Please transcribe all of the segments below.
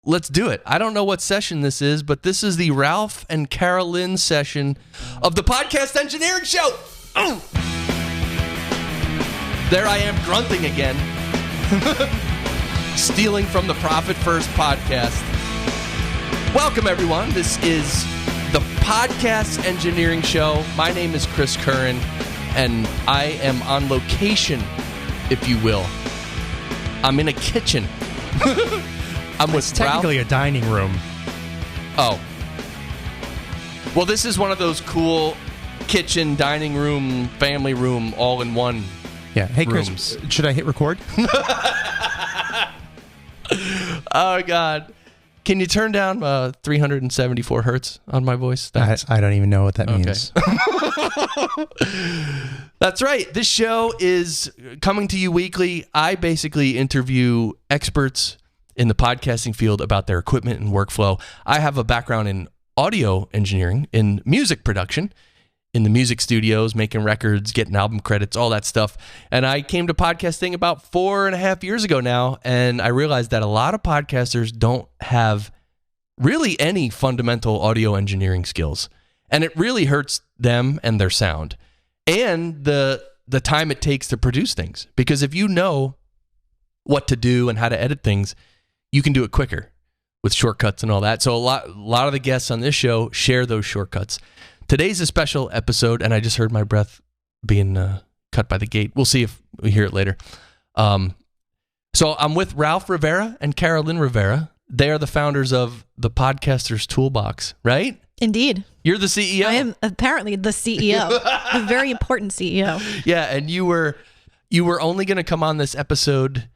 let's do it. I don't know what session this is, but this is the Ralph and Carol Lynn session of the Podcast Engineering Show. Oh. There I am grunting again. Stealing from the Profit First podcast. Welcome, everyone. This is the Podcast Engineering Show. My name is Chris Curran, and I am on location, if you will. I'm in a kitchen. I'm with technically Ralph. A dining room. Oh. Well, this is one of those cool kitchen, dining room, family room, all in one. Yeah. Hey, Chris, rooms. should I hit record? Oh, God. Can you turn down 374 hertz on my voice? I don't even know what that means. That's right. This show is coming to you weekly. I basically interview experts in the podcasting field about their equipment and workflow. I have a background in audio engineering, in music production, in the music studios, making records, getting album credits, all that stuff. And I came to podcasting about 4.5 years ago now, and I realized that a lot of podcasters don't have really any fundamental audio engineering skills. And it really hurts them and their sound and the time it takes to produce things. Because if you know what to do and how to edit things, you can do it quicker with shortcuts and all that. So a lot of the guests on this show share those shortcuts. Today's a special episode, and I just heard my breath being cut by the gate. We'll see if we hear it later. So I'm with Ralph Rivera and Carol Lynn Rivera. They are the founders of the Podcaster's Toolbox, right? Indeed. You're the CEO. I am apparently the CEO, a very important CEO. Yeah, and you were only going to come on this episode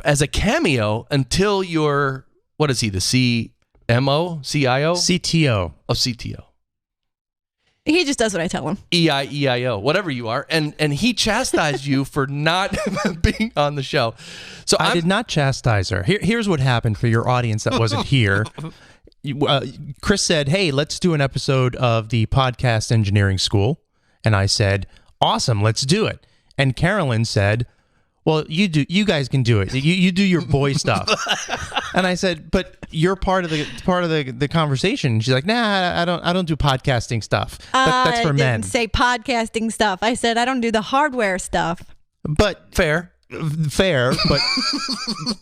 as a cameo until you're, what is he, the CMO, CIO? CTO. Oh, CTO. He just does what I tell him. EIO, whatever you are. And he chastised you for not being on the show. So I did not chastise her. Here's what happened for your audience that wasn't here. Chris said, hey, let's do an episode of the Podcast Engineering School. And I said, awesome, let's do it. And Carolyn said, well, you guys can do it. You do your boy stuff. And I said, but you're part of the conversation. She's like, nah, I don't do podcasting stuff. That's for men. I didn't say podcasting stuff. I said I don't do the hardware stuff. But fair, but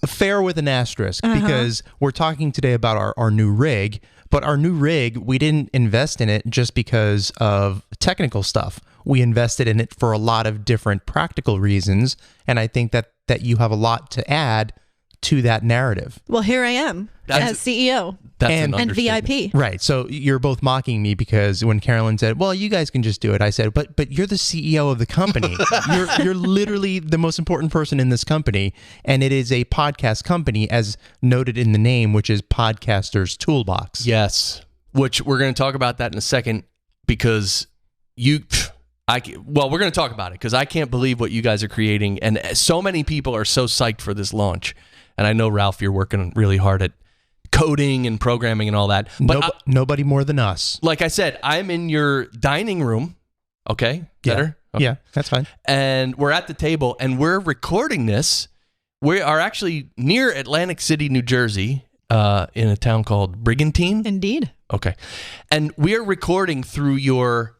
fair with an asterisk, because we're talking today about our new rig. But our new rig, we didn't invest in it just because of technical stuff. We invested in it for a lot of different practical reasons, and I think that you have a lot to add to that narrative. Well, here I am as CEO and VIP. Right. So you're both mocking me because when Carolyn said, well, you guys can just do it, I said, but you're the CEO of the company. You're literally the most important person in this company, and it is a podcast company, as noted in the name, which is Podcaster's Toolbox. Yes, which we're going to talk about that in a second, because we're going to talk about it because I can't believe what you guys are creating, and so many people are so psyched for this launch. And I know, Ralph, you're working really hard at coding and programming and all that. But nobody more than us. Like I said, I'm in your dining room. Okay? Better? Okay. Yeah, that's fine. And we're at the table, and we're recording this. We are actually near Atlantic City, New Jersey, in a town called Brigantine. Indeed. Okay. And we are recording through your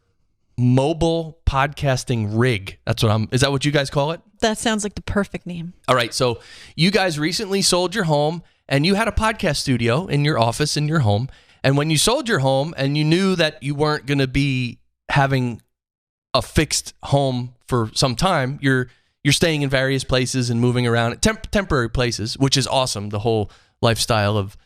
mobile podcasting rig. Is that what you guys call it? That sounds like the perfect name. All right. So you guys recently sold your home, and you had a podcast studio in your office in your home. And when you sold your home and you knew that you weren't going to be having a fixed home for some time, you're staying in various places and moving around temporary places, which is awesome. The whole lifestyle of,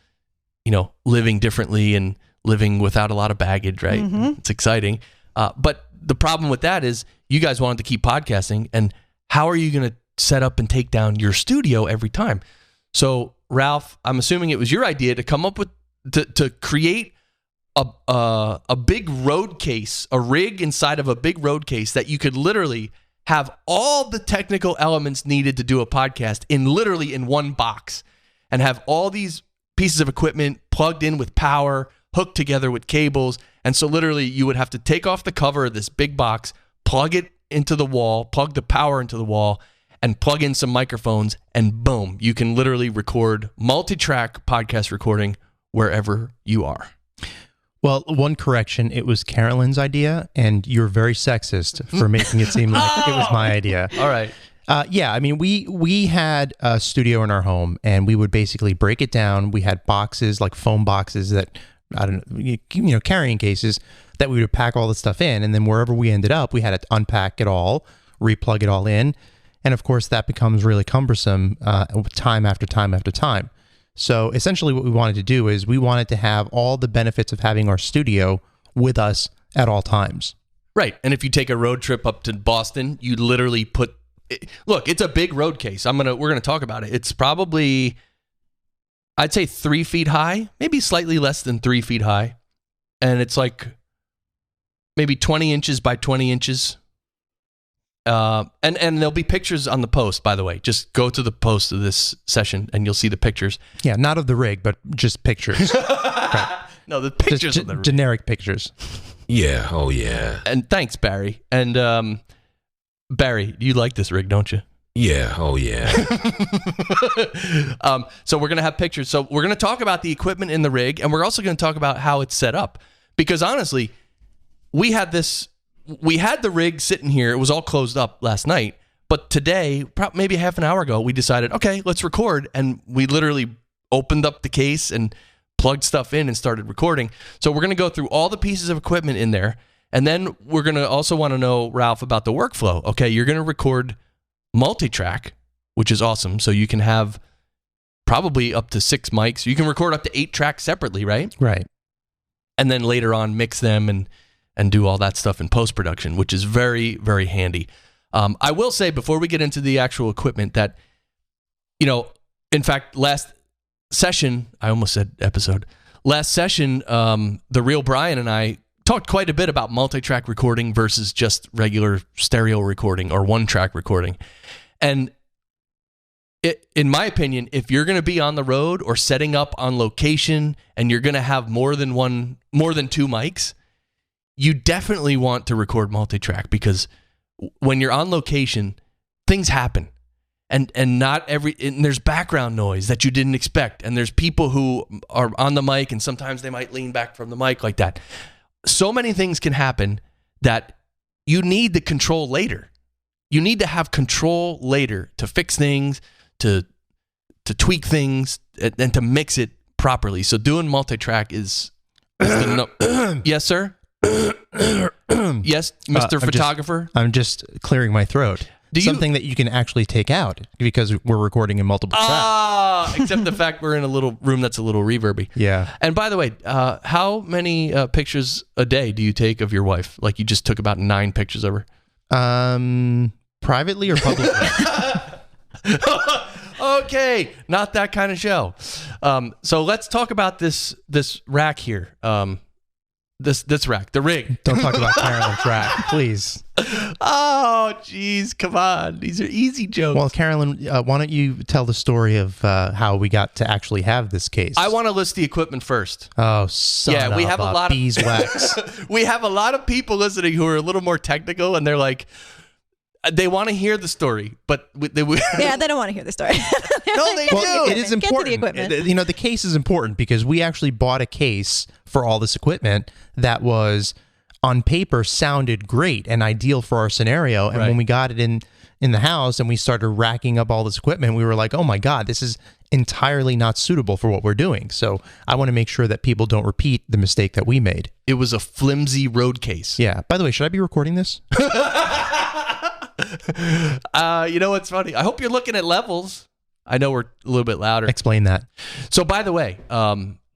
living differently and living without a lot of baggage, right? Mm-hmm. It's exciting. But the problem with that is you guys wanted to keep podcasting, and how are you going to set up and take down your studio every time? So, Ralph, I'm assuming it was your idea to come up with, to create a big road case, a rig inside of a big road case that you could literally have all the technical elements needed to do a podcast in one box, and have all these pieces of equipment plugged in with power, hooked together with cables. And so literally you would have to take off the cover of this big box, plug it into the wall, plug the power into the wall, and plug in some microphones, and boom, you can literally record multi-track podcast recording wherever you are. Well, one correction, it was Carol Lynn's idea, and you're very sexist for making it seem like it was my idea. All right. Yeah, I mean, we had a studio in our home, and we would basically break it down. We had boxes, like foam boxes that, I don't know, carrying cases that we would pack all the stuff in, and then wherever we ended up, we had to unpack it all, replug it all in, and of course, that becomes really cumbersome time after time after time. So essentially what we wanted to do is we wanted to have all the benefits of having our studio with us at all times. Right. And if you take a road trip up to Boston, you literally look, it's a big road case. We're going to talk about it. It's probably, I'd say 3 feet high, maybe slightly less than 3 feet high. And it's like maybe 20 inches by 20 inches. And there'll be pictures on the post, by the way. Just go to the post of this session and you'll see the pictures. Yeah, not of the rig, but just pictures. Right. No, the pictures of the rig. Generic pictures. Yeah, oh yeah. And thanks, Barry. And Barry, you like this rig, don't you? Yeah, oh yeah. So we're going to have pictures. So we're going to talk about the equipment in the rig, and we're also going to talk about how it's set up. Because honestly, we had the rig sitting here. It was all closed up last night. But today, maybe half an hour ago, we decided, okay, let's record. And we literally opened up the case and plugged stuff in and started recording. So we're going to go through all the pieces of equipment in there. And then we're going to also want to know, Ralph, about the workflow. Okay, you're going to record multi-track, which is awesome. So you can have probably up to 6 mics. You can record up to 8 tracks separately, right? Right. And then later on mix them and do all that stuff in post-production, which is very, very handy. I will say before we get into the actual equipment that, in fact, last session, I almost said episode, last session, the real Brian and I talked quite a bit about multi-track recording versus just regular stereo recording or one-track recording. And in my opinion, if you're going to be on the road or setting up on location and you're going to have more than 2 mics, you definitely want to record multi-track, because when you're on location, things happen. And there's background noise that you didn't expect. And there's people who are on the mic and sometimes they might lean back from the mic like that. So many things can happen that you need to control later. You need to have control later to fix things, to tweak things, and to mix it properly. So doing multi-track is yes, sir? Yes, Mr. Photographer? I'm just clearing my throat. Something that you can actually take out because we're recording in multiple tracks. Except the fact we're in a little room that's a little reverby. Yeah. And by the way, how many pictures a day do you take of your wife? Like you just took about 9 pictures of her. Privately or publicly? Okay, not that kind of show. So let's talk about this rack here. This rack, the rig. Don't talk about Carolyn's rack, please. Oh, geez, come on. These are easy jokes. Well, Carolyn, why don't you tell the story of how we got to actually have this case? I want to list the equipment first. Oh, son we have a lot of beeswax. We have a lot of people listening who are a little more technical, and they're like, they want to hear the story, but they don't want to hear the story. No, they do. It is important. Get to the equipment. The case is important because we actually bought a case for all this equipment that was on paper sounded great and ideal for our scenario. And when we got it in the house and we started racking up all this equipment, we were like, oh my God, this is entirely not suitable for what we're doing. So I want to make sure that people don't repeat the mistake that we made. It was a flimsy road case. Yeah. By the way, should I be recording this? You know what's funny? I hope you're looking at levels. I know we're a little bit louder. Explain that. So by the way,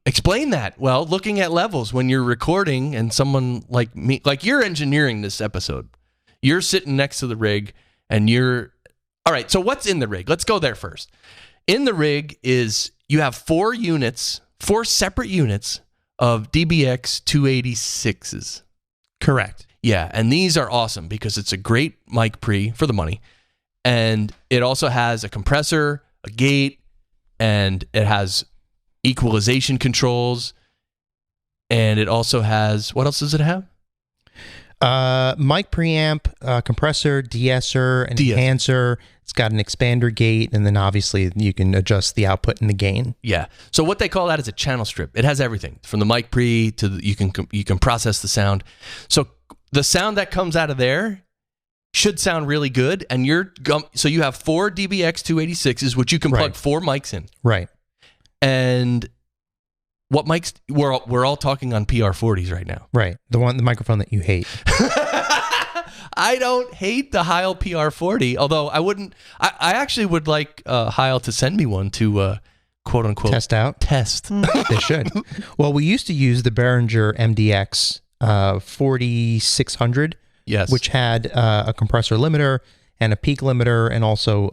explain that. Well, looking at levels when you're recording and someone like me, like you're engineering this episode, you're sitting next to the rig and all right. So what's in the rig? Let's go there first. In the rig is you have 4 separate units of DBX 286s. Correct. Yeah, and these are awesome because it's a great mic pre for the money. And it also has a compressor, a gate, and it has equalization controls. And it also has, what else does it have? Mic preamp, compressor, de-esser, an enhancer. It's got an expander gate, and then obviously you can adjust the output and the gain. Yeah. So what they call that is a channel strip. It has everything from the mic pre to you can process the sound. So the sound that comes out of there should sound really good. And so you have 4 DBX 286s, which you can plug 4 mics in. Right. And what mics? We're all talking on PR-40s right now. Right. The microphone that you hate. I don't hate the Heil PR-40, although I actually would like Heil to send me one to quote unquote test out. They should. Well, we used to use the Behringer MDX4600. Yes. Which had a compressor limiter and a peak limiter and also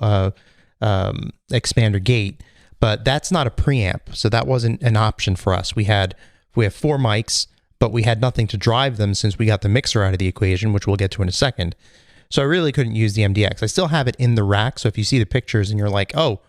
expander gate. But that's not a preamp, so that wasn't an option for us. We have 4 mics, but we had nothing to drive them since we got the mixer out of the equation, which we'll get to in a second. So I really couldn't use the MDX. I still have it in the rack, so if you see the pictures and you're like, oh,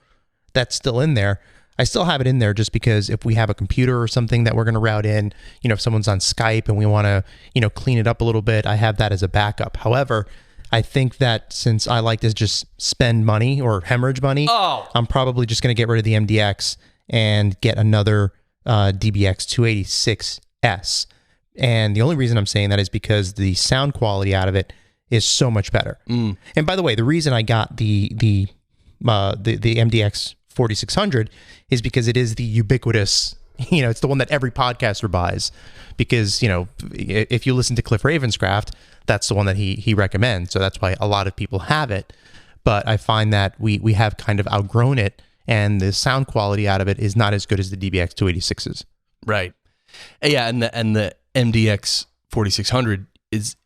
that's still in there, I still have it in there just because if we have a computer or something that we're going to route in, if someone's on Skype and we want to, clean it up a little bit, I have that as a backup. However, I think that since I like to just spend money or hemorrhage money, I'm probably just going to get rid of the MDX and get another DBX 286S. And the only reason I'm saying that is because the sound quality out of it is so much better. And by the way, the reason I got the MDX 4600 is because it is the ubiquitous, it's the one that every podcaster buys because, if you listen to Cliff Ravenscraft, that's the one that he recommends. So that's why a lot of people have it. But I find that we have kind of outgrown it and the sound quality out of it is not as good as the DBX 286s. Right. Yeah. And the MDX 4600 is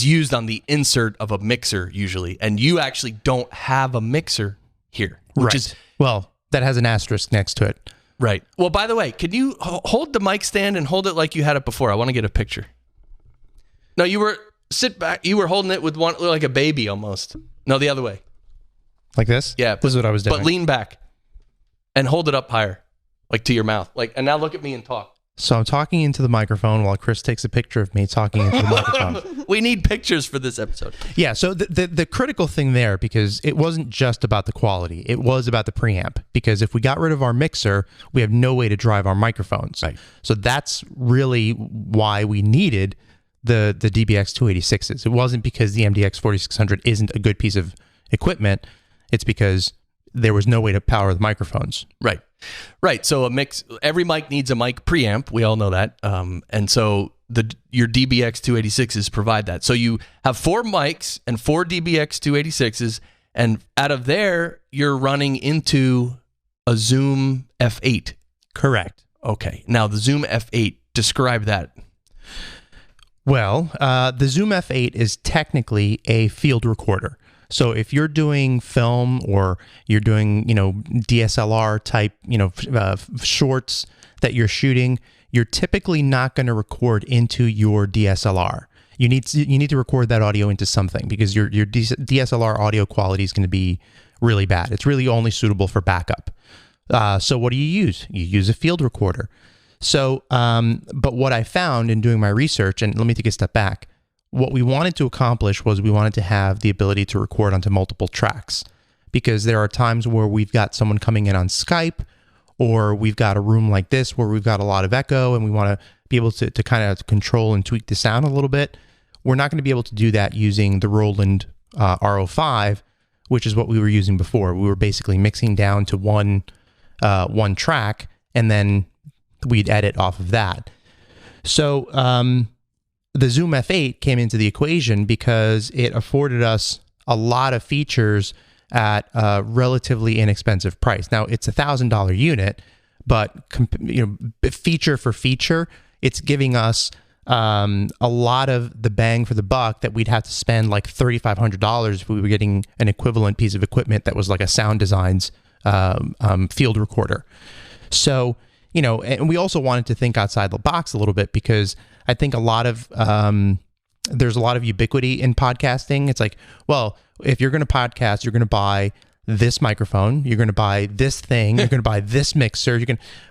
used on the insert of a mixer usually. And you actually don't have a mixer here, which is, well, that has an asterisk next to it. Right. Well, by the way, could you hold the mic stand and hold it like you had it before? I want to get a picture. No, sit back. You were holding it with one like a baby almost. No, the other way. Like this? Yeah. This is what I was doing. But lean back and hold it up higher, like to your mouth. And now look at me and talk. So I'm talking into the microphone while Chris takes a picture of me talking into the microphone. We need pictures for this episode. Yeah, so the critical thing there, because it wasn't just about the quality, it was about the preamp. Because if we got rid of our mixer, we have no way to drive our microphones. Right. So that's really why we needed the DBX 286s. It wasn't because the MDX 4600 isn't a good piece of equipment. It's because there was no way to power the microphones. Right. Right. So every mic needs a mic preamp. We all know that. And so your DBX 286s provide that. So you have 4 mics and 4 DBX 286s, and out of there, you're running into a Zoom F8. Correct. Okay. Now the Zoom F8, describe that. Well, the Zoom F8 is technically a field recorder. So if you're doing film or you're doing, DSLR type, shorts that you're shooting, you're typically not going to record into your DSLR. You need to record that audio into something because your DSLR audio quality is going to be really bad. It's really only suitable for backup. So what do you use? You use a field recorder. So, but what I found in doing my research, and let me take a step back, what we wanted to accomplish was we wanted to have the ability to record onto multiple tracks, because there are times where we've got someone coming in on Skype, or we've got a room like this where we've got a lot of echo and we want to be able to kind of control and tweak the sound a little bit. We're not going to be able to do that using the Roland R05, which is what we were using before. We were basically mixing down to one track, and then we'd edit off of that. So the Zoom F8 came into the equation because it afforded us a lot of features at a relatively inexpensive price. Now, it's $1,000 unit, but feature for feature, it's giving us a lot of the bang for the buck that we'd have to spend like $3,500 if we were getting an equivalent piece of equipment that was like a Sound Designs field recorder. So, and we also wanted to think outside the box a little bit, because I think there's a lot of ubiquity in podcasting. It's like, well, if you're going to podcast, you're going to buy this microphone, you're going to buy this thing, you're going to buy this mixer,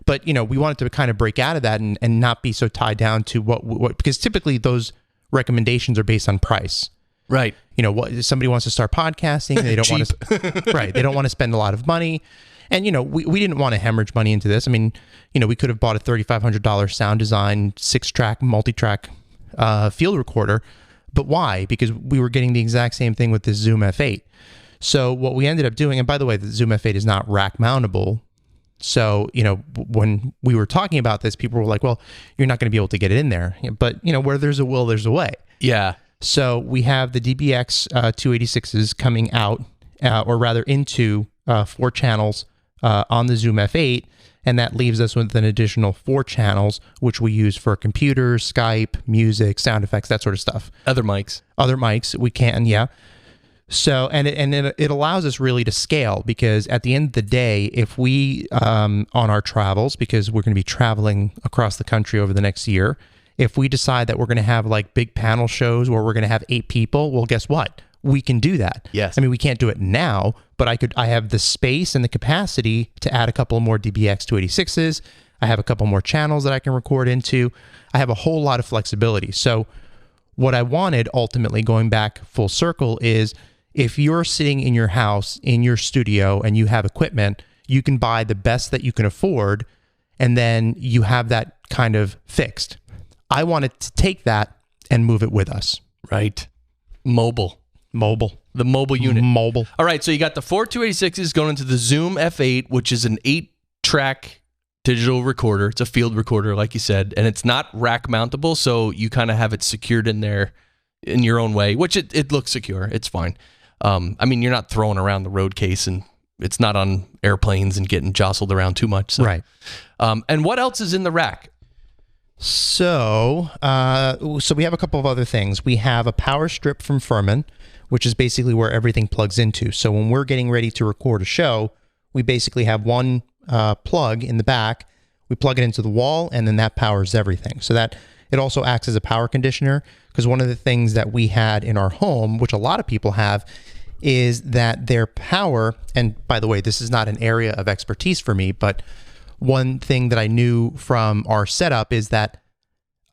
but we wanted to kind of break out of that and not be so tied down to what because typically those recommendations are based on price. Right. You know, what somebody wants to start podcasting, they don't want to right, they don't want to spend a lot of money. And you know, we didn't want to hemorrhage money into this. I mean, you know, we could have bought a $3,500 sound design 6-track multi-track field recorder, but why? Because we were getting the exact same thing with this Zoom F8. So what we ended up doing, and by the way, the Zoom F8 is not rack mountable. So, you know, when we were talking about this, people were like, well, you're not going to be able to get it in there. But, you know, where there's a will, there's a way. Yeah. So we have the DBX 286s coming out, or rather into 4 channels on the Zoom F8. And that leaves us with an additional 4 channels, which we use for computers, Skype, music, sound effects, that sort of stuff. Other mics we can, yeah. So, and it allows us really to scale, because at the end of the day, if we, on our travels, because we're going to be traveling across the country over the next year, if we decide that we're going to have like big panel shows where we're going to have 8 people, well, guess what? We can do that. Yes. I mean, we can't do it now, but I have the space and the capacity to add a couple more DBX 286s. I have a couple more channels that I can record into. I have a whole lot of flexibility. So what I wanted, ultimately, going back full circle, is if you're sitting in your house, in your studio, and you have equipment, you can buy the best that you can afford, and then you have that kind of fixed. I wanted to take that and move it with us. Right. Mobile. The mobile unit. Mobile. All right, so you got the 4 286s going into the Zoom F8, which is an 8-track digital recorder. It's a field recorder, like you said, and it's not rack mountable, so you kind of have it secured in there in your own way, which it looks secure. It's fine. I mean, you're not throwing around the road case, and it's not on airplanes and getting jostled around too much. So. Right. And what else is in the rack? So we have a couple of other things. We have a power strip from Furman, which is basically where everything plugs into. So when we're getting ready to record a show, we basically have one plug in the back. We plug it into the wall, and then that powers everything. So that it also acts as a power conditioner, because one of the things that we had in our home, which a lot of people have, is that their power, and by the way, this is not an area of expertise for me, but one thing that I knew from our setup is that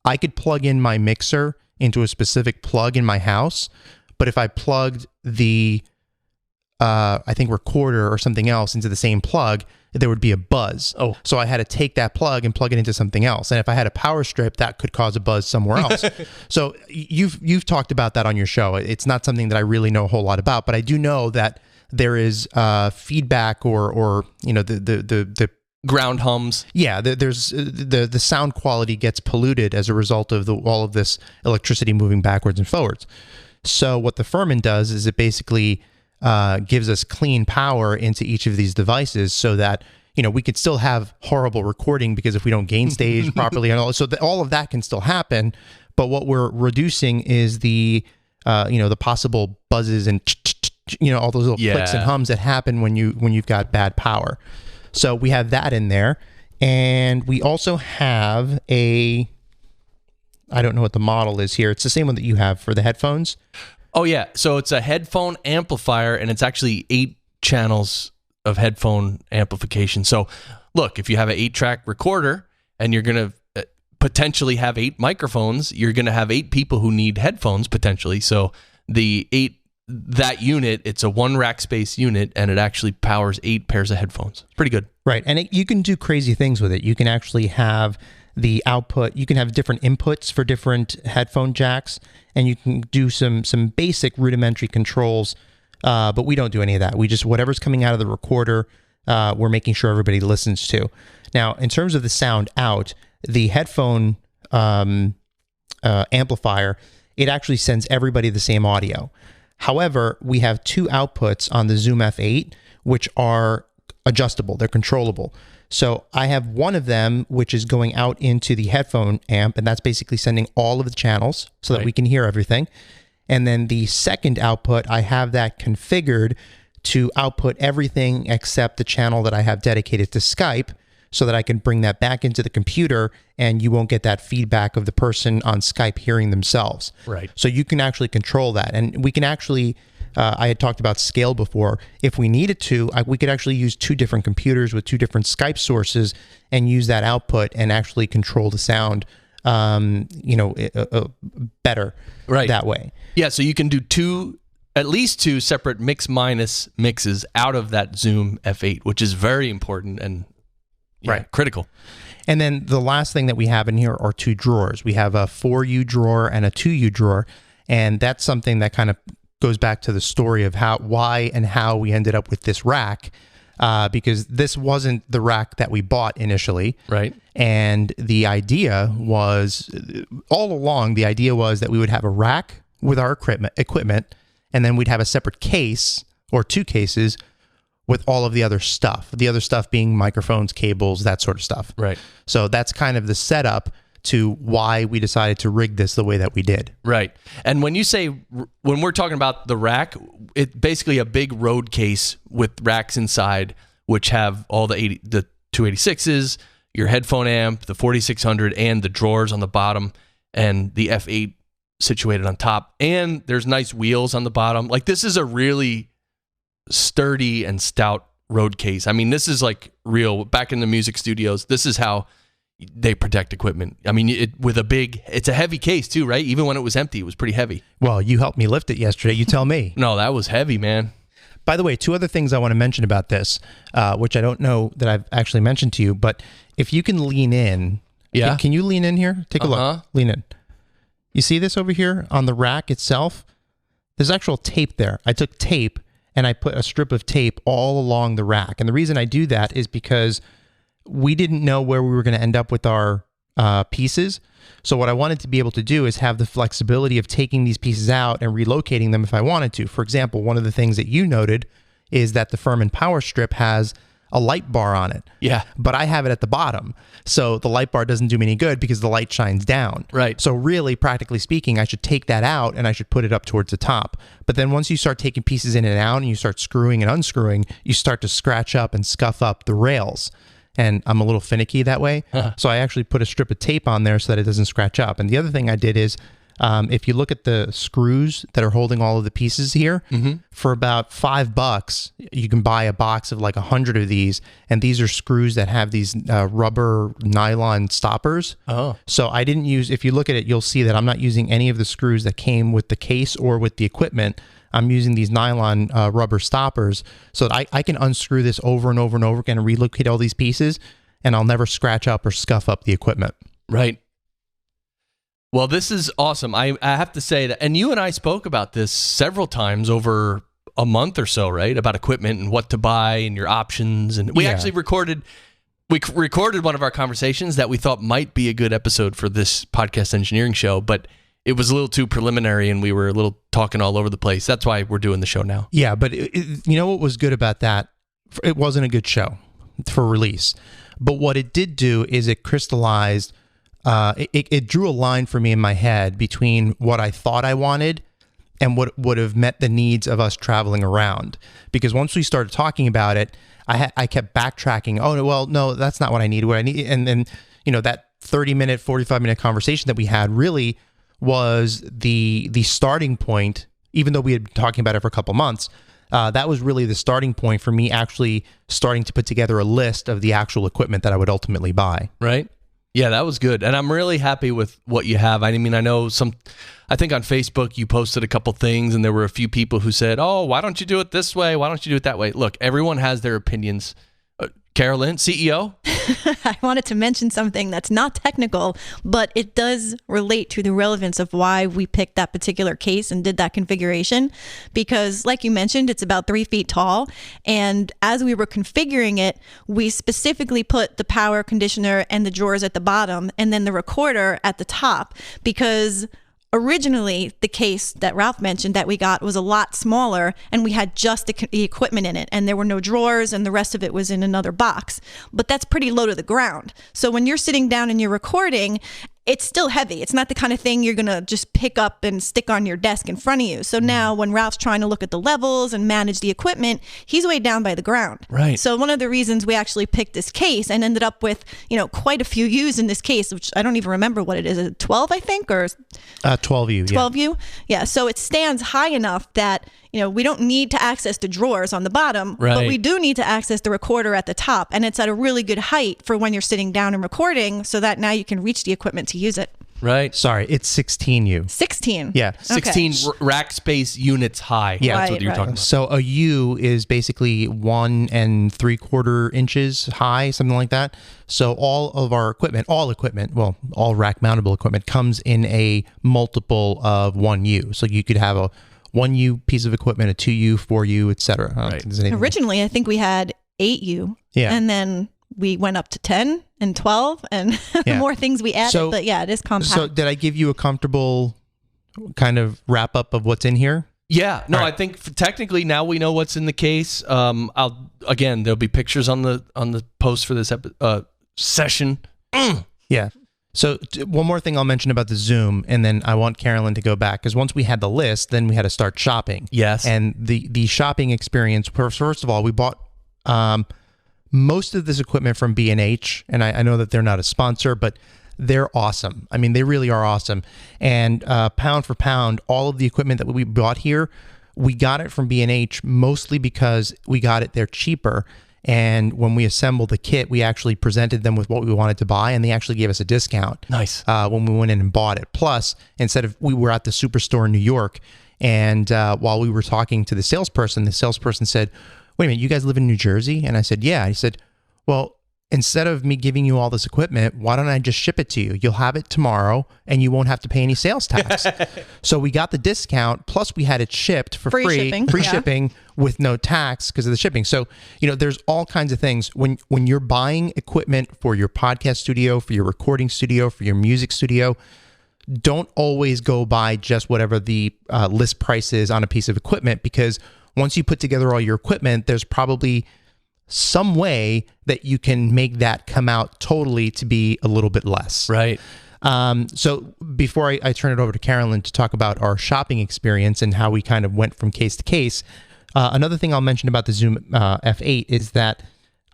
I could plug in my mixer into a specific plug in my house, but if I plugged the, I think recorder or something else into the same plug, there would be a buzz. Oh. So I had to take that plug and plug it into something else. And if I had a power strip, that could cause a buzz somewhere else. So you've talked about that on your show. It's not something that I really know a whole lot about, but I do know that there is feedback or you know, the ground hums. Yeah, there's the sound quality gets polluted as a result of all of this electricity moving backwards and forwards. So what the Furman does is it basically gives us clean power into each of these devices, so that, you know, we could still have horrible recording, because if we don't gain stage properly, and all of that can still happen. But what we're reducing is the you know, the possible buzzes and you know, all those little clicks and hums that happen when you've got bad power. So we have that in there, and we also have I don't know what the model is here. It's the same one that you have for the headphones. Oh, yeah. So it's a headphone amplifier, and it's actually 8 channels of headphone amplification. So look, if you have an 8-track recorder and you're going to potentially have 8 microphones, you're going to have 8 people who need headphones potentially. So that unit, it's a 1 rack space unit, and it actually powers 8 pairs of headphones. Pretty good. Right. And you can do crazy things with it. You can actually have the output, you can have different inputs for different headphone jacks, and you can do some basic rudimentary controls, but we don't do any of that. We just, whatever's coming out of the recorder, we're making sure everybody listens to. Now, in terms of the sound out, the headphone amplifier, it actually sends everybody the same audio. However, we have 2 outputs on the Zoom F8, which are adjustable. They're controllable. So I have one of them, which is going out into the headphone amp, and that's basically sending all of the channels so that we can hear everything. And then the second output, I have that configured to output everything except the channel that I have dedicated to Skype, so that I can bring that back into the computer, and you won't get that feedback of the person on Skype hearing themselves. Right. So you can actually control that. And we can actually, I had talked about scale before. If we needed to, we could actually use 2 different computers with 2 different Skype sources and use that output and actually control the sound better that way. Yeah, so you can do at least two separate mix minus mixes out of that Zoom F8, which is very important and critical. And then the last thing that we have in here are two drawers. We have a 4U drawer and a 2U drawer, and that's something that kind of goes back to the story of why and how we ended up with this rack, because this wasn't the rack that we bought initially. Right. And the idea was, all along, the idea was that we would have a rack with our equipment, and then we'd have a separate case or two cases with all of the other stuff. The other stuff being microphones, cables, that sort of stuff. Right. So that's kind of the setup to why we decided to rig this the way that we did. Right. And when we're talking about the rack, it's basically a big road case with racks inside, which have all the 286s, your headphone amp, the 4600, and the drawers on the bottom, and the F8 situated on top. And there's nice wheels on the bottom. Like, this is a really sturdy and stout road case. I mean, this is like real. Back in the music studios, this is how they protect equipment. I mean, it's a heavy case too, right? Even when it was empty, it was pretty heavy. Well, you helped me lift it yesterday. You tell me. No, that was heavy, man. By the way, two other things I want to mention about this, which I don't know that I've actually mentioned to you, but if you can lean in. Yeah. Can you lean in here? Take a look. Lean in. You see this over here on the rack itself? There's actual tape there. I took tape and I put a strip of tape all along the rack. And the reason I do that is because we didn't know where we were going to end up with our pieces. So what I wanted to be able to do is have the flexibility of taking these pieces out and relocating them if I wanted to. For example, one of the things that you noted is that the Furman Power Strip has a light bar on it. Yeah. But I have it at the bottom. So the light bar doesn't do me any good because the light shines down. Right. So really, practically speaking, I should take that out and I should put it up towards the top. But then once you start taking pieces in and out and you start screwing and unscrewing, you start to scratch up and scuff up the rails. And I'm a little finicky that way. So I actually put a strip of tape on there so that it doesn't scratch up. And the other thing I did is, if you look at the screws that are holding all of the pieces here, for about $5, you can buy a box of like 100 of these. And these are screws that have these rubber nylon stoppers. Oh. So I didn't use, if you look at it, you'll see that I'm not using any of the screws that came with the case or with the equipment. I'm using these nylon rubber stoppers so that I can unscrew this over and over and over again and relocate all these pieces, and I'll never scratch up or scuff up the equipment. Right. Well, this is awesome. I have to say that, and you and I spoke about this several times over a month or so, right? About equipment and what to buy and your options. And we actually recorded one of our conversations that we thought might be a good episode for this podcast engineering show, but it was a little too preliminary and we were a little talking all over the place. That's why we're doing the show now. Yeah, but you know what was good about that? It wasn't a good show for release. But what it did do is it crystallized, it drew a line for me in my head between what I thought I wanted and what would have met the needs of us traveling around. Because once we started talking about it, I kept backtracking. Oh, well, no, that's not what I need. What I need, and then, that 30-minute, 45-minute conversation that we had really was the starting point. Even though we had been talking about it for a couple months, that was really the starting point for me actually starting to put together a list of the actual equipment that I would ultimately buy. Right. Yeah, that was good. And I'm really happy with what you have. I mean, I think on Facebook you posted a couple things and there were a few people who said, oh, why don't you do it this way? Why don't you do it that way? Look, everyone has their opinions. Carol Lynn, CEO? I wanted to mention something that's not technical, but it does relate to the relevance of why we picked that particular case and did that configuration. Because like you mentioned, it's about 3 feet tall. And as we were configuring it, we specifically put the power conditioner and the drawers at the bottom and then the recorder at the top, because originally, the case that Ralph mentioned that we got was a lot smaller and we had just the equipment in it and there were no drawers and the rest of it was in another box. But that's pretty low to the ground. So when you're sitting down and you're recording, it's still heavy. It's not the kind of thing you're going to just pick up and stick on your desk in front of you. So now when Ralph's trying to look at the levels and manage the equipment, he's way down by the ground. Right. So one of the reasons we actually picked this case and ended up with, quite a few U's in this case, which I don't even remember what it is. Is it 12, I think, or 12U. 12U? Yeah. So it stands high enough that we don't need to access the drawers on the bottom, but Right. we do need to access the recorder at the top. And it's at a really good height for when you're sitting down and recording, so that now you can reach the equipment to use it. Right. Sorry, it's 16U. 16. Yeah. 16 rack space units high. Yeah. That's what Right, you're right. talking about. So a U is basically 1 3/4 inches high, something like that. So all of our equipment, well, all rack mountable equipment comes in a multiple of 1U. So you could have a 1U piece of equipment, a 2U, 4U, etc. I don't Right. think there's anything- Originally, I think we had 8U. Yeah. And then we went up to 10 and 12 and Yeah. more things we added. So- but yeah, it is compact. So did I give you a comfortable kind of wrap up of what's in here? Yeah, no, All right. I think technically now we know what's in the case. There'll be pictures on the post for this session. Yeah. So one more thing I'll mention about the Zoom, and then I want Carolyn to go back, because once we had the list, then we had to start shopping. Yes. And the shopping experience, first of all, we bought most of this equipment from B&H, and I know that they're not a sponsor, but they're awesome. I mean, they really are awesome. And pound for pound, all of the equipment that we bought here, we got it from B&H mostly because we got it there cheaper. And when we assembled the kit, we actually presented them with what we wanted to buy, and they actually gave us a discount. Nice. When we went in and bought it. Plus, we were at the Superstore in New York, and while we were talking to the salesperson said, "Wait a minute, you guys live in New Jersey?" And I said, "Yeah." He said, "Well, instead of me giving you all this equipment, why don't I just ship it to you? You'll have it tomorrow, and you won't have to pay any sales tax." So we got the discount, plus we had it shipped for Free shipping, yeah. shipping with no tax because of the shipping. So, there's all kinds of things. When you're buying equipment for your podcast studio, for your recording studio, for your music studio, don't always go buy just whatever the list price is on a piece of equipment, because once you put together all your equipment, there's probably some way that you can make that come out totally to be a little bit less. Right. So before I turn it over to Carolyn to talk about our shopping experience and how we kind of went from case to case, another thing I'll mention about the Zoom F8 is that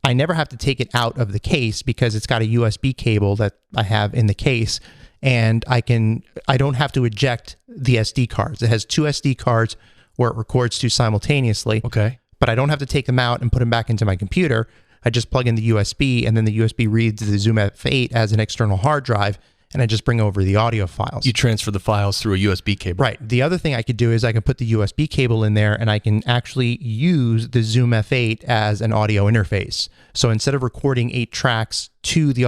I never have to take it out of the case because it's got a USB cable that I have in the case, and I don't have to eject the SD cards. It has two SD cards where it records to simultaneously. Okay. But I don't have to take them out and put them back into my computer. I just plug in the USB, and then the USB reads the Zoom F8 as an external hard drive, and I just bring over the audio files. You transfer the files through a USB cable. Right. The other thing I could do is I can put the USB cable in there, and I can actually use the Zoom F8 as an audio interface. So instead of recording 8 tracks to the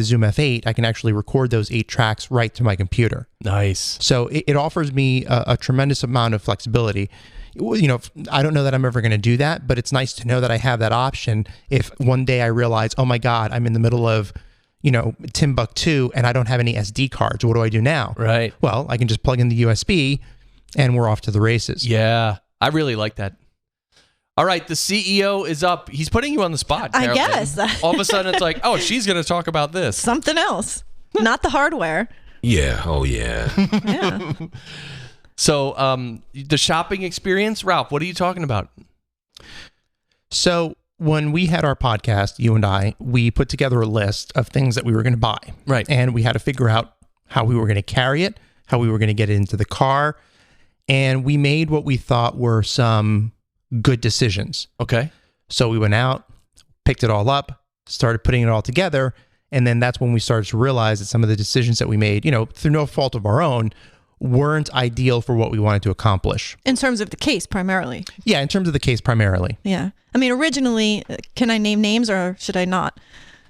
Zoom F8, I can actually record those 8 tracks right to my computer. Nice. So it offers me a tremendous amount of flexibility. I don't know that I'm ever going to do that, but it's nice to know that I have that option. If one day I realize, oh my God, I'm in the middle of, Timbuktu and I don't have any SD cards, what do I do now? Right. Well, I can just plug in the USB and we're off to the races. Yeah. I really like that. All right. The CEO is up. He's putting you on the spot, I Carol. guess. All of a sudden it's like, oh, she's going to talk about this. Something else. Not the hardware. Yeah, oh yeah. Yeah. So the shopping experience, Ralph, what are you talking about? So when we had our podcast, you and I, we put together a list of things that we were going to buy. Right. And we had to figure out how we were going to carry it, how we were going to get it into the car. And we made what we thought were some good decisions. Okay. So we went out, picked it all up, started putting it all together. And then that's when we started to realize that some of the decisions that we made, through no fault of our own, weren't ideal for what we wanted to accomplish. In terms of the case, primarily. Yeah, in terms of the case primarily. Yeah. I mean, originally, can I name names or should I not?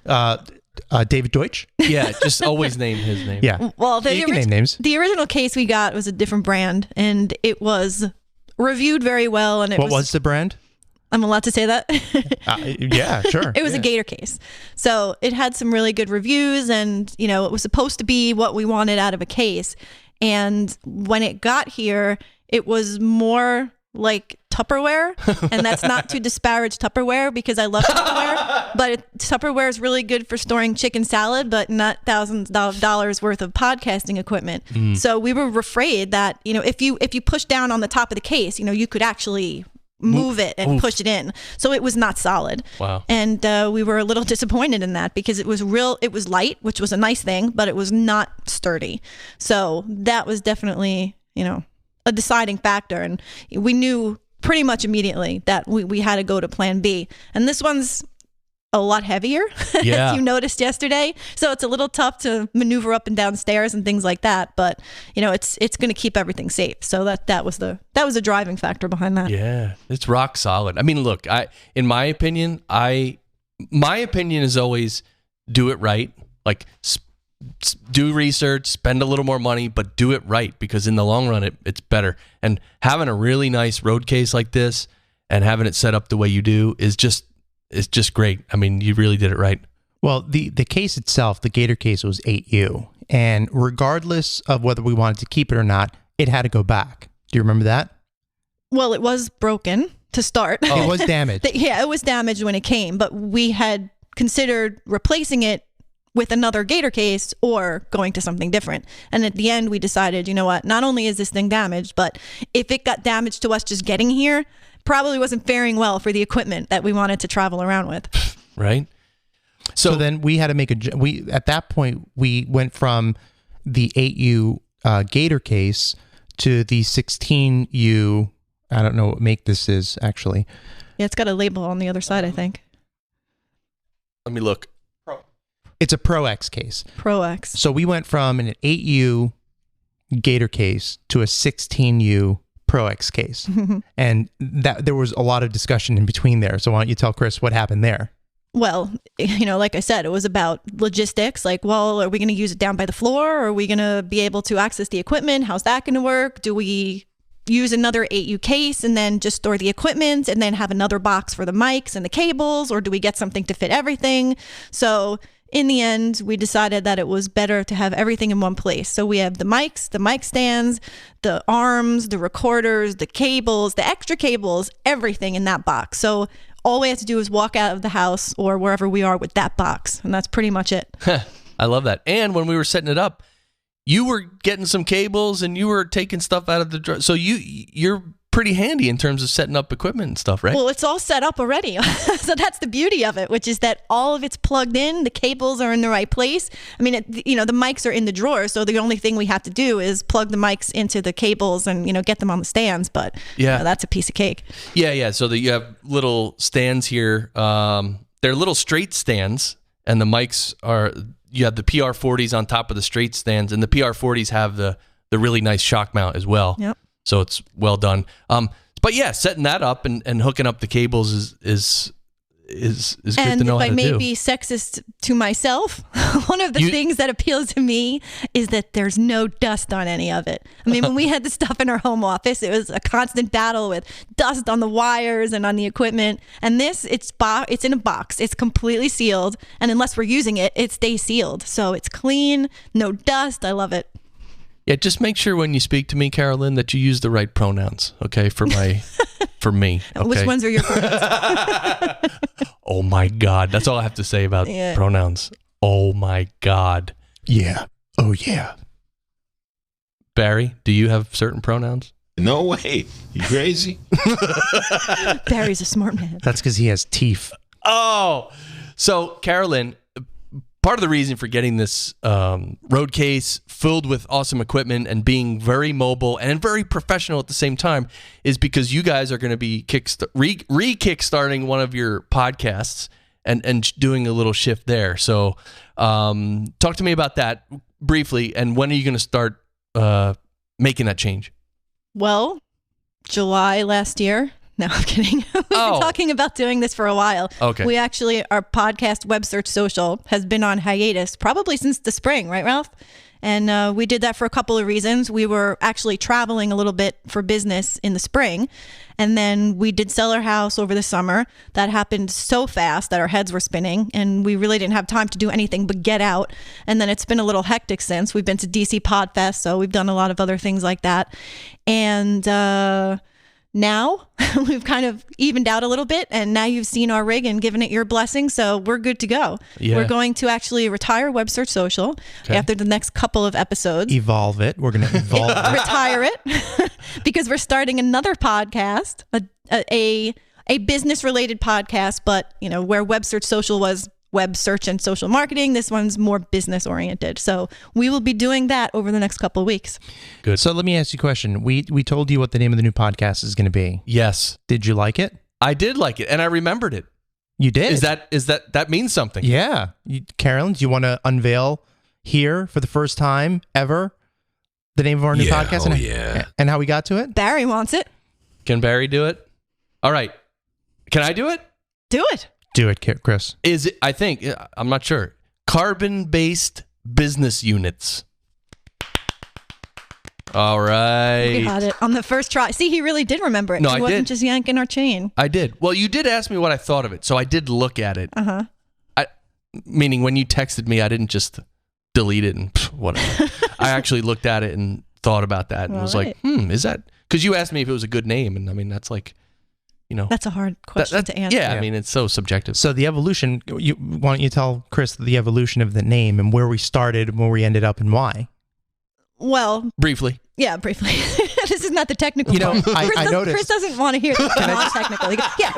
David Deutsch? Yeah, just always name his name. Yeah. Well, You can name names. The original case we got was a different brand, and it was reviewed very well. And What was the brand? I'm allowed to say that? Yeah, sure. It was a Gator case. So it had some really good reviews, and, it was supposed to be what we wanted out of a case. And when it got here, it was more like Tupperware. And that's not to disparage Tupperware, because I love Tupperware. But Tupperware is really good for storing chicken salad, but not thousands of dollars worth of podcasting equipment. So we were afraid that, if you push down on the top of the case, you could actually move it and push it in. So it was not solid. Wow. And we were a little disappointed in that, because it was light, which was a nice thing, but it was not sturdy. So that was definitely, a deciding factor. And we knew pretty much immediately that we had to go to plan B. And this one's a lot heavier, Yeah. as you noticed yesterday. So it's a little tough to maneuver up and down stairs and things like that. But it's going to keep everything safe. So that was the driving factor behind that. Yeah, it's rock solid. I mean, look, in my opinion is always do it right. Like do research, spend a little more money, but do it right, because in the long run, it's better. And having a really nice road case like this and having it set up the way you do is just great. I mean, you really did it right. Well, the case itself, the Gator case, was 8U. And regardless of whether we wanted to keep it or not, it had to go back. Do you remember that? Well, it was broken to start. It was damaged. Yeah, it was damaged when it came, but we had considered replacing it with another Gator case or going to something different. And at the end, we decided, you know what, not only is this thing damaged, but if it got damaged to us just getting here, probably wasn't faring well for the equipment that we wanted to travel around with. Right. So then we had to make at that point, we went from the 8U Gator case to the 16U. I don't know what make this is, actually. Yeah, it's got a label on the other side, I think. Let me look. It's a Pro-X case. Pro-X. So we went from an 8U Gator case to a 16U Pro-X case. And that there was a lot of discussion in between there. So why don't you tell Chris what happened there? Well, like I said, it was about logistics. Like, well, are we going to use it down by the floor? Or are we going to be able to access the equipment? How's that going to work? Do we use another 8U case and then just store the equipment and then have another box for the mics and the cables? Or do we get something to fit everything? So in the end, we decided that it was better to have everything in one place. So we have the mics, the mic stands, the arms, the recorders, the cables, the extra cables, everything in that box. So all we have to do is walk out of the house or wherever we are with that box. And that's pretty much it. I love that. And when we were setting it up, you were getting some cables and you were taking stuff out of the... So you're pretty handy in terms of setting up equipment and stuff, right? Well, it's all set up already. So that's the beauty of it, which is that all of it's plugged in. The cables are in the right place. I mean, the mics are in the drawer. So the only thing we have to do is plug the mics into the cables and, get them on the stands. But that's a piece of cake. Yeah. So that you have little stands here. They're little straight stands, and the mics you have the PR-40s on top of the straight stands, and the PR-40s have the really nice shock mount as well. Yep. So it's well done. But yeah, setting that up and hooking up the cables is good to know how to do. And if I may be sexist to myself, one of the things that appeals to me is that there's no dust on any of it. I mean, when we had the stuff in our home office, it was a constant battle with dust on the wires and on the equipment. And this, it's in a box. It's completely sealed. And unless we're using it, it stays sealed. So it's clean, no dust. I love it. Yeah, just make sure when you speak to me, Carol Lynn, that you use the right pronouns, okay, for me. Okay? Which ones are your pronouns? Oh my God. That's all I have to say about pronouns. Oh my God. Yeah. Oh yeah. Barry, do you have certain pronouns? No way. You crazy? Barry's a smart man. That's because he has teeth. Oh, so Carol Lynn, part of the reason for getting this road case filled with awesome equipment and being very mobile and very professional at the same time is because you guys are going to be re-kickstarting one of your podcasts and doing a little shift there. So talk to me about that briefly, and when are you going to start making that change? Well, July last year. No, I'm kidding. We've been talking about doing this for a while. Okay. We actually, our podcast, Web Search Social, has been on hiatus probably since the spring, right, Ralph? And we did that for a couple of reasons. We were actually traveling a little bit for business in the spring. And then we did sell our house over the summer. That happened so fast that our heads were spinning. And we really didn't have time to do anything but get out. And then it's been a little hectic since. We've been to DC Podfest, so we've done a lot of other things like that. And now we've kind of evened out a little bit, and now you've seen our rig and given it your blessing, so we're good to go. Yeah. We're going to actually retire Web Search Social after the next couple of episodes. Evolve it. We're going to evolve it. Retire it because we're starting another podcast, a business-related podcast, but where Web Search Social was web search and social marketing. This one's more business oriented. So we will be doing that over the next couple of weeks. Good. So let me ask you a question. We told you what the name of the new podcast is going to be. Yes. Did you like it? I did like it, and I remembered it. You did? That means something? Yeah. Carolyn, do you want to unveil here for the first time ever the name of our new podcast and how we got to it? Barry wants it. Can Barry do it? All right. Can I do it? Do it. Do it, Chris. Is it? I think, I'm not sure. Carbon-based business units. All right. We got it on the first try. See, he really did remember it. No, he I wasn't did. just yanking our chain. I did. Well, you did ask me what I thought of it, so I did look at it. Uh-huh. Meaning when you texted me, I didn't just delete it and whatever. I actually looked at it and thought about that and was like, is that... Because you asked me if it was a good name, and I mean, that's like, you know... That's a hard question to answer. Yeah, I mean, it's so subjective. So the evolution, why don't you tell Chris the evolution of the name and where we started and where we ended up and why? Well... Briefly. Yeah, briefly. This is not the technical part. I noticed. Chris doesn't want to hear the non-technical.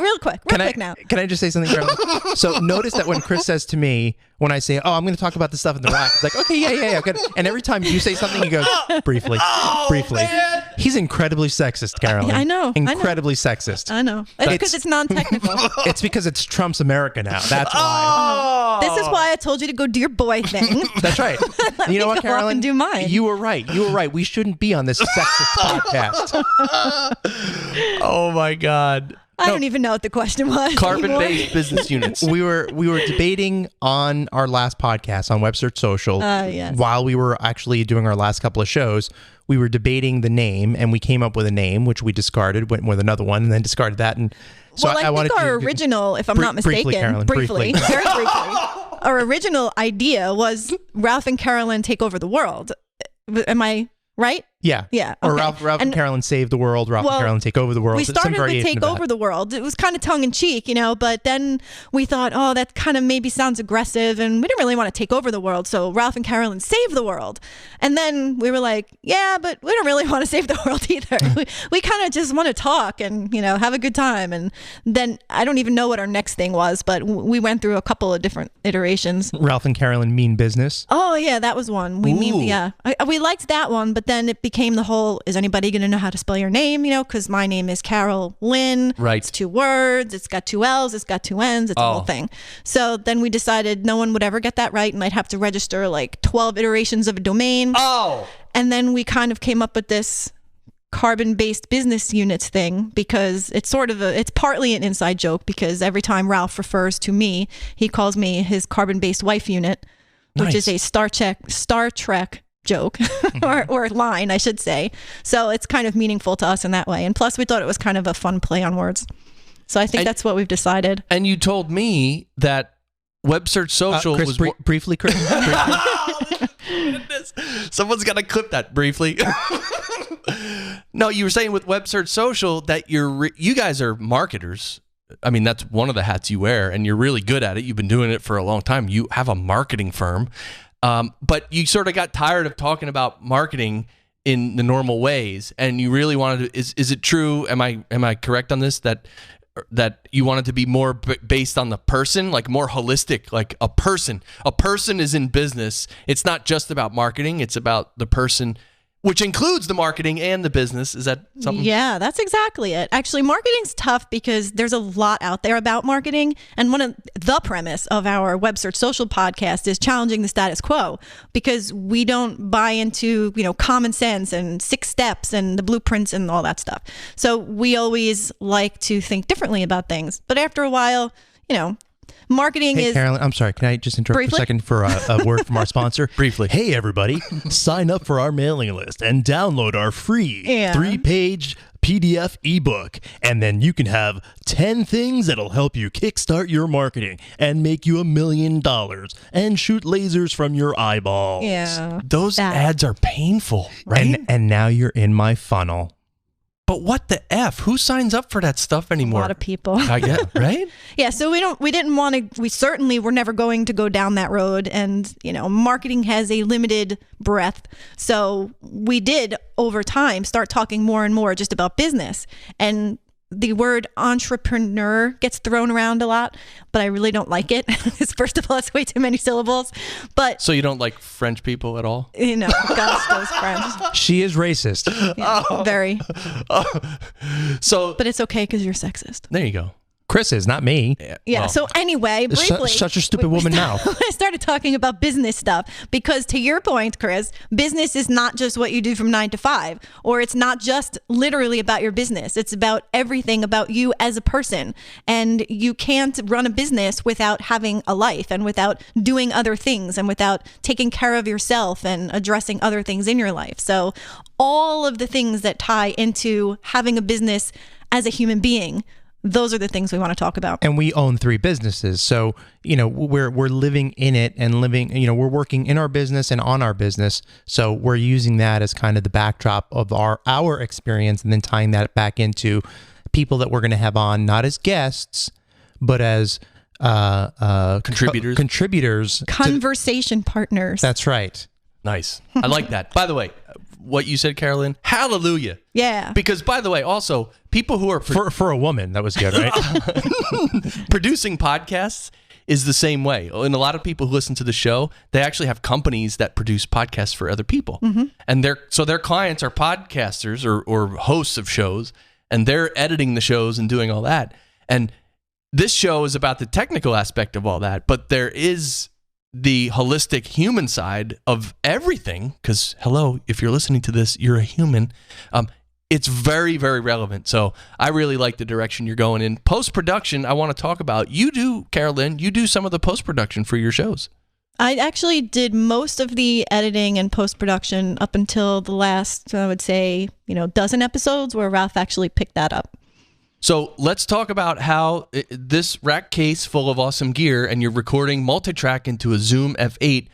Real quick now. Can I just say something, Carol? So notice that when Chris says to me, when I say, I'm going to talk about this stuff in the rack, it's like, okay, yeah. Good. And every time you say something, he goes, briefly. Man. He's incredibly sexist, Carolyn. I know. Incredibly sexist. I know. It's because it's non-technical. It's because it's Trump's America now. That's why. This is why I told you to go do your boy thing. That's right. You know what, go off Carolyn? and do mine. You were right. We shouldn't be on this sexist podcast. Oh my God. I don't even know what the question was. Carbon-based business units. We were debating on our last podcast on Web Search Social. Yes. While we were actually doing our last couple of shows, we were debating the name, and we came up with a name, which we discarded, went with another one, and then discarded that. And so I think our original, if I'm not mistaken, briefly, Carolyn, very briefly, our original idea was Ralph and Carol Lynn take over the world. Am I right? Yeah. Yeah. Or okay. Ralph and Carol Lynn save the world. Ralph and Carol Lynn take over the world. We started to take over the world. It was kind of tongue in cheek, but then we thought, that kind of maybe sounds aggressive, and we didn't really want to take over the world. So Ralph and Carol Lynn save the world. And then we were like, yeah, but we don't really want to save the world either. we kind of just want to talk and, have a good time. And then I don't even know what our next thing was, but we went through a couple of different iterations. Ralph and Carol Lynn mean business. Oh yeah, that was one. We liked that one, but then it became the whole, is anybody going to know how to spell your name? Because my name is Carol Lynn. Right. It's 2 words. It's got 2 L's. It's got 2 N's. It's a whole thing. So then we decided no one would ever get that right, and I'd have to register like 12 iterations of a domain. Oh. And then we kind of came up with this carbon-based business units thing, because it's it's partly an inside joke, because every time Ralph refers to me, he calls me his carbon-based wife unit, which is a Star Trek joke or line, I should say. So it's kind of meaningful to us in that way. And plus we thought it was kind of a fun play on words. So I think that's what we've decided. And you told me that Web Search Social Chris, was... briefly, Chris. Someone's got to clip that briefly. No, you were saying with Web Search Social that you guys are marketers. I mean, that's one of the hats you wear, and you're really good at it. You've been doing it for a long time. You have a marketing firm. But you sort of got tired of talking about marketing in the normal ways, and you really wanted to. Is it true? Am I correct on this? That you wanted to be more based on the person, like more holistic, like a person. A person is in business. It's not just about marketing. It's about the person, which includes the marketing and the business. Is that something? Yeah, that's exactly it. Actually, marketing's tough because there's a lot out there about marketing. And one of the premise of our Web Search Social podcast is challenging the status quo, because we don't buy into, common sense and 6 steps and the blueprints and all that stuff. So we always like to think differently about things. But after a while, marketing is... Carolyn, I'm sorry. Can I just interrupt Briefly? for a second for a word from our sponsor? Briefly. Hey, everybody. Sign up for our mailing list and download our free 3-page PDF ebook. And then you can have 10 things that'll help you kickstart your marketing and make you $1 million and shoot lasers from your eyeballs. Yeah. Those ads are painful, right? And now you're in my funnel. But what the F? Who signs up for that stuff anymore? A lot of people. I get, right? Yeah, so we certainly were never going to go down that road. And, marketing has a limited breadth. So we did over time start talking more and more just about business. And the word entrepreneur gets thrown around a lot, but I really don't like it. First of all, it's way too many syllables. But So you don't like French people at all? gosh, those French. She is racist. Yeah, very. So But it's okay because you're sexist. there you go. Chris is, not me. Yeah. Well, So anyway, briefly, Shut your stupid woman mouth. I started talking about business stuff because, to your point, Chris, business is not just what you do from 9 to 5, or it's not just literally about your business. It's about everything about you as a person. And you can't run a business without having a life and without doing other things and without taking care of yourself and addressing other things in your life. So all of the things that tie into having a business as a human being, those are the things we want to talk about. And we own 3 businesses. So, we're living in it and we're working in our business and on our business. So we're using that as kind of the backdrop of our experience, and then tying that back into people that we're going to have on, not as guests, but as Contributors. Contributors. Conversation partners. That's right. Nice. I like that. By the way, what you said, Carol Lynn, hallelujah. Yeah. Because, by the way, also, people who are For a woman, that was good, right? producing podcasts is the same way. And a lot of people who listen to the show, they actually have companies that produce podcasts for other people. And their clients are podcasters or hosts of shows, and they're editing the shows and doing all that. And this show is about the technical aspect of all that, but there is the holistic human side of everything, because hello, if you're listening to this, you're a human. It's very, very relevant. So I really like the direction you're going in. Post-production, I want to talk about. You do, Carol Lynn, you do some of the post-production for your shows. I actually did most of the editing and post-production up until the last, I would say, dozen episodes where Ralph actually picked that up. So let's talk about how this rack case full of awesome gear, and you're recording multitrack into a Zoom F8.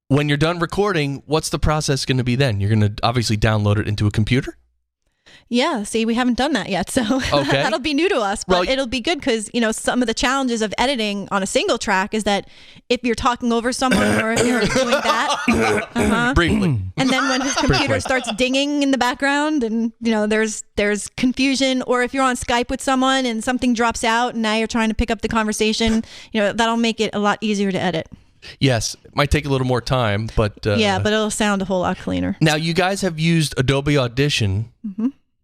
When you're done recording, what's the process going to be then? You're going to obviously download it into a computer? Yeah, see, we haven't done that yet, so Okay. that'll be new to us, but Well, it'll be good because, some of the challenges of editing on a single track is that if you're talking over someone or if you're doing that, Briefly. and then when his computer starts dinging in the background and, there's confusion, or if you're on Skype with someone and something drops out and now you're trying to pick up the conversation, that'll make it a lot easier to edit. Yes, it might take a little more time, but... Yeah, but it'll sound a whole lot cleaner. Now, you guys have used Adobe Audition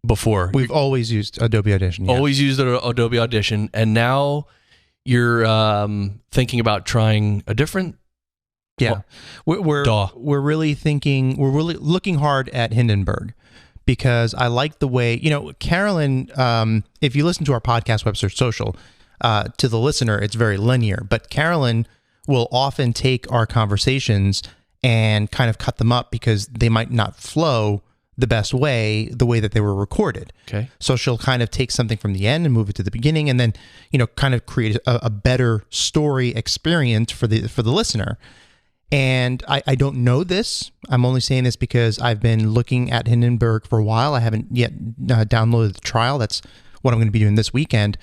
before. We've always used Adobe Audition. Yeah. Always used Adobe Audition, and now you're thinking about trying a different... Yeah, we're really looking hard at Hindenburg, because I like the way, Carolyn, if you listen to our podcast, Web Search Social, to the listener, it's very linear, but Carolyn will often take our conversations and kind of cut them up because they might not flow the best way, the way that they were recorded. Okay. So she'll kind of take something from the end and move it to the beginning, and then, kind of create a better story experience for the listener. And I don't know this. I'm only saying this because I've been looking at Hindenburg for a while. I haven't yet downloaded the trial. That's what I'm going to be doing this weekend.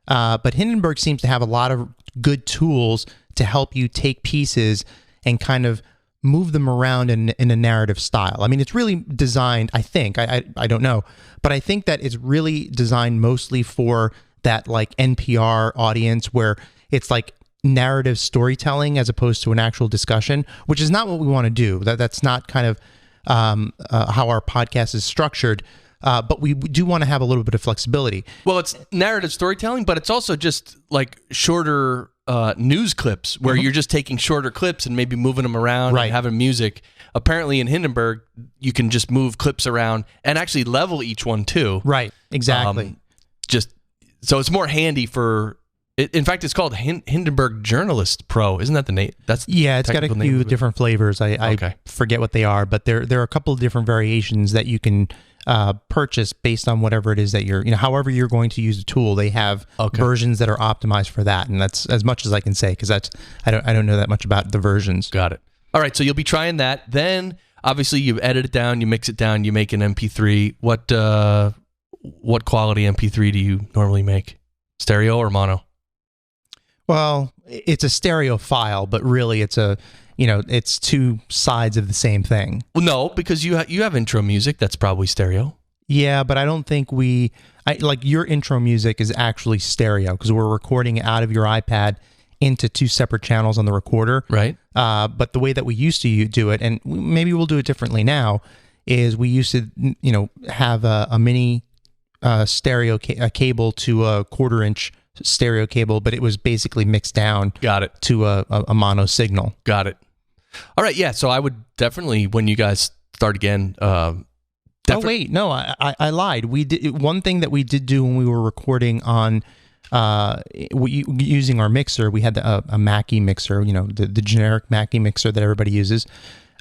But Hindenburg seems to have a lot of good tools to help you take pieces and kind of move them around in a narrative style. I mean, it's really designed, I think, I don't know, but I think that it's really designed mostly for that like NPR audience where it's like narrative storytelling as opposed to an actual discussion, which is not what we want to do. That's not kind of how our podcast is structured. But we do want to have a little bit of flexibility. Well, it's narrative storytelling, but it's also just like shorter news clips where you're just taking shorter clips and maybe moving them around and having music. Apparently in Hindenburg, you can just move clips around and actually level each one too. Right, exactly. So it's more handy for... In fact, it's called Hindenburg Journalist Pro. Isn't that the name? It's got a few different flavors. I forget what they are, but there are a couple of different variations that you can purchase based on whatever it is that you're, however you're going to use the tool. They have versions that are optimized for that, and that's as much as I can say because I don't know that much about the versions. Got it. All right, so you'll be trying that. Then obviously you edit it down, you mix it down, you make an MP3. What quality MP3 do you normally make? Stereo or mono? Well, it's a stereo file, but really it's it's two sides of the same thing. Well, no, because you have intro music that's probably stereo. Yeah, but I don't think like your intro music is actually stereo because we're recording out of your iPad into 2 separate channels on the recorder. Right. But the way that we used to do it, and maybe we'll do it differently now, is we used to, have a mini stereo cable to a 1/4-inch stereo cable, but it was basically mixed down. Got it. To a mono signal. Got it. All right. Yeah. So I would definitely, when you guys start again. Oh wait, no, I lied. We did one thing that we did do when we were recording on using our mixer. We had a Mackie mixer, the generic Mackie mixer that everybody uses.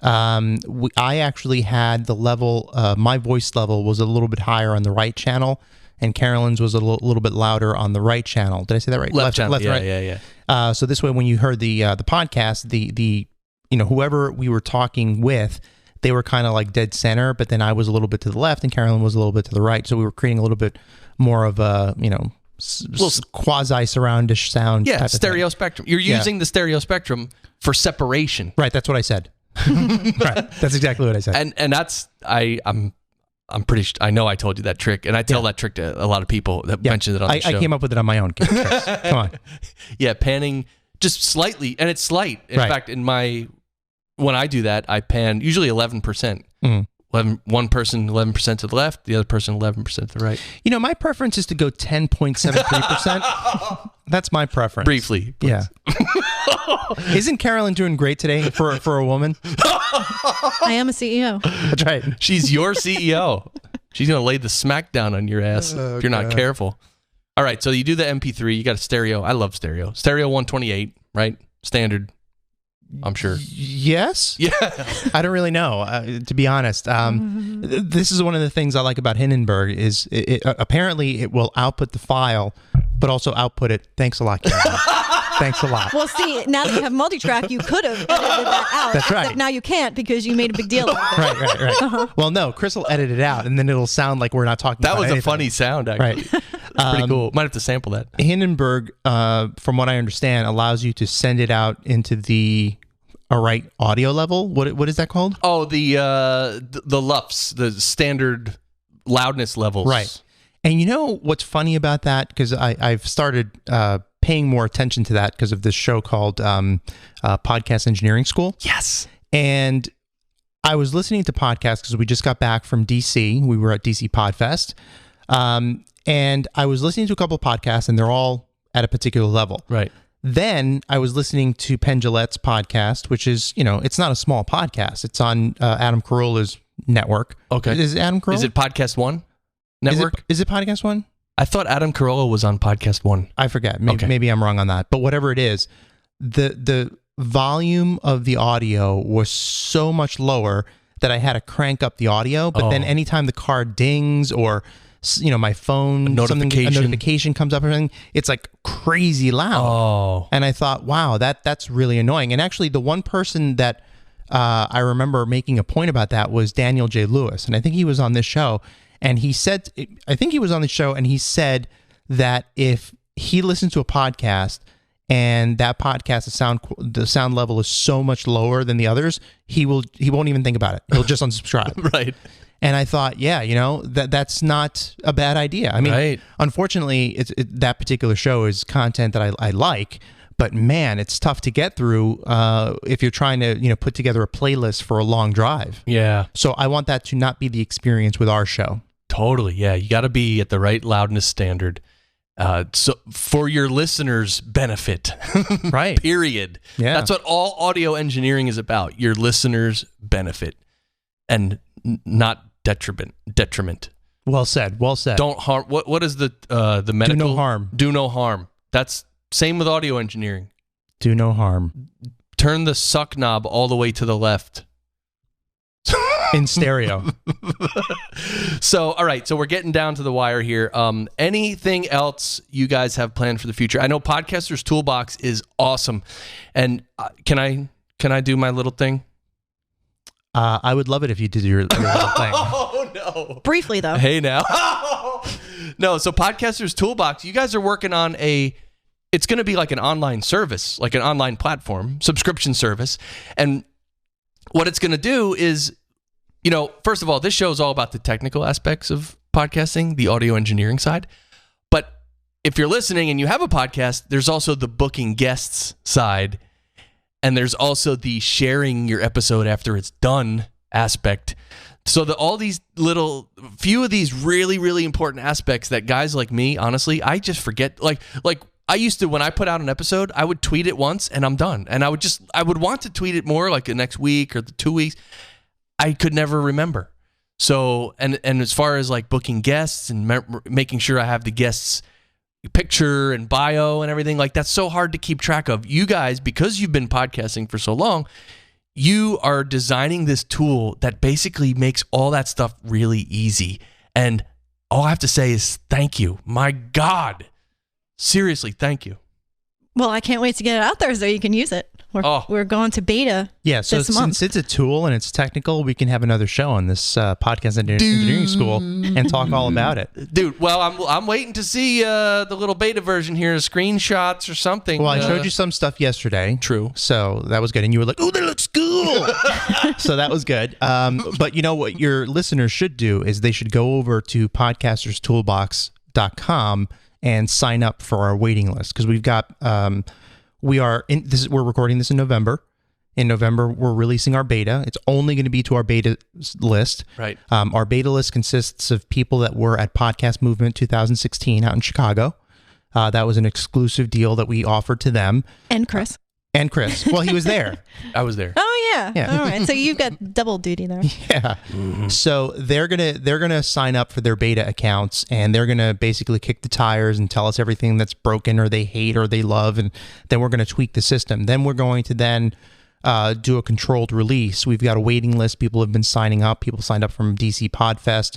I actually had the level, my voice level was a little bit higher on the right channel, and Carolyn's was a little bit louder on the right channel. Did I say that right? Left channel. Yeah, right. yeah. So this way, when you heard the podcast, the whoever we were talking with, they were kind of like dead center, but then I was a little bit to the left and Carolyn was a little bit to the right. So we were creating a little bit more of a, quasi surroundish sound. Yeah, stereo spectrum. You're using the stereo spectrum for separation. Right, that's what I said. Right, that's exactly what I said. And that's I'm pretty. I know I told you that trick, and I tell that trick to a lot of people that mentioned it on the show. I came up with it on my own. Come on. Yeah, panning just slightly, and it's slight. In fact, when I do that, I pan usually 11%. 11, one person 11% to the left, the other person 11% to the right. My preference is to go 10.73%. That's my preference. Briefly. Please. Yeah. Isn't Carolyn doing great today for a woman? I am a CEO. That's right. She's your CEO. She's going to lay the smack down on your ass if you're not careful. All right, so you do the MP3. You got a stereo. I love stereo. Stereo 128, right? Standard, I'm sure. Yes. Yeah. I don't really know, to be honest. This is one of the things I like about Hindenburg is apparently it will output the file, but also output it. Thanks a lot, Carolyn. Thanks a lot. Well, see, now that you have multitrack, you could have edited that out. That's right. Except now you can't because you made a big deal of it. Right. Well, no, Chris will edit it out, and then it'll sound like we're not talking about anything. That was a funny sound, actually. Right. It's pretty cool. Might have to sample that. Hindenburg, from what I understand, allows you to send it out into the right audio level. What is that called? Oh, the LUFS, the standard loudness levels. Right. And you know what's funny about that? Because I've started paying more attention to that because of this show called Podcast Engineering School. Yes. And I was listening to podcasts because we just got back from DC. We were at DC Podfest. And I was listening to a couple of podcasts, and they're all at a particular level. Right. Then I was listening to Penn Jillette's podcast, which is, it's not a small podcast. It's on Adam Carolla's network. Okay. Is it Adam Carolla? Is it Podcast One network? Is it Podcast One? I thought Adam Carolla was on Podcast One. I forget. Maybe I'm wrong on that. But whatever it is, the volume of the audio was so much lower that I had to crank up the audio. But then anytime the car dings or my phone, a notification comes up or something, it's like crazy loud. Oh. And I thought, wow, that's really annoying. And actually, the one person that I remember making a point about that was Daniel J. Lewis. And I think he was on this show. And he said, that if he listens to a podcast and that podcast, the sound level is so much lower than the others, he won't even think about it. He'll just unsubscribe. Right. And I thought, that's not a bad idea. I mean, Unfortunately, that particular show is content that I like, but man, it's tough to get through if you're trying to put together a playlist for a long drive. Yeah. So I want that to not be the experience with our show. Totally. Yeah. You got to be at the right loudness standard. So for your listeners' benefit. Right. Period. Yeah. That's what all audio engineering is about. Your listeners' benefit and not detriment. Well said. Don't harm. What is the medical? Do no harm. Do no harm. That's same with audio engineering. Do no harm. Turn the suck knob all the way to the left. In stereo. So, all right. So we're getting down to the wire here. Anything else you guys have planned for the future? I know Podcaster's Toolbox is awesome. And can I do my little thing? I would love it if you did your little thing. Oh, no. Briefly, though. Hey, now. No, so Podcaster's Toolbox, you guys are working on it's going to be like an online service, like an online platform, subscription service. And what it's going to do is, first of all, this show is all about the technical aspects of podcasting, the audio engineering side. But if you're listening and you have a podcast, there's also the booking guests side. And there's also the sharing your episode after it's done aspect. So all these few of these really, really important aspects that guys like me, honestly, I just forget. Like I used to, when I put out an episode, I would tweet it once and I'm done. And I would want to tweet it more like the next week or the 2 weeks. I could never remember. So, and as far as like booking guests and making sure I have the guests' picture and bio and everything, like that's so hard to keep track of. You guys, because you've been podcasting for so long, you are designing this tool that basically makes all that stuff really easy. And all I have to say is thank you. My God. Seriously, thank you. Well, I can't wait to get it out there so you can use it. We're going to beta. Yeah, so this month. Since it's a tool and it's technical, we can have another show on this podcast engineering school and talk all about it. Dude, well, I'm waiting to see the little beta version here, screenshots or something. Well, I showed you some stuff yesterday. True. So that was good. And you were like, oh, that looks cool. So that was good. But you know what your listeners should do is they should go over to podcasterstoolbox.com and sign up for our waiting list, because we've got we're recording this in November. In November, we're releasing our beta. It's only going to be to our beta list. Right. Our beta list consists of people that were at Podcast Movement 2016 out in Chicago. That was an exclusive deal that we offered to them. And Chris. Well, he was there. I was there. Oh yeah. All right. So you've got double duty there. Yeah. Mm-hmm. So they're gonna sign up for their beta accounts, and they're gonna basically kick the tires and tell us everything that's broken or they hate or they love, and then we're gonna tweak the system. Then we're going to do a controlled release. We've got a waiting list. People have been signing up. People signed up from DC Podfest,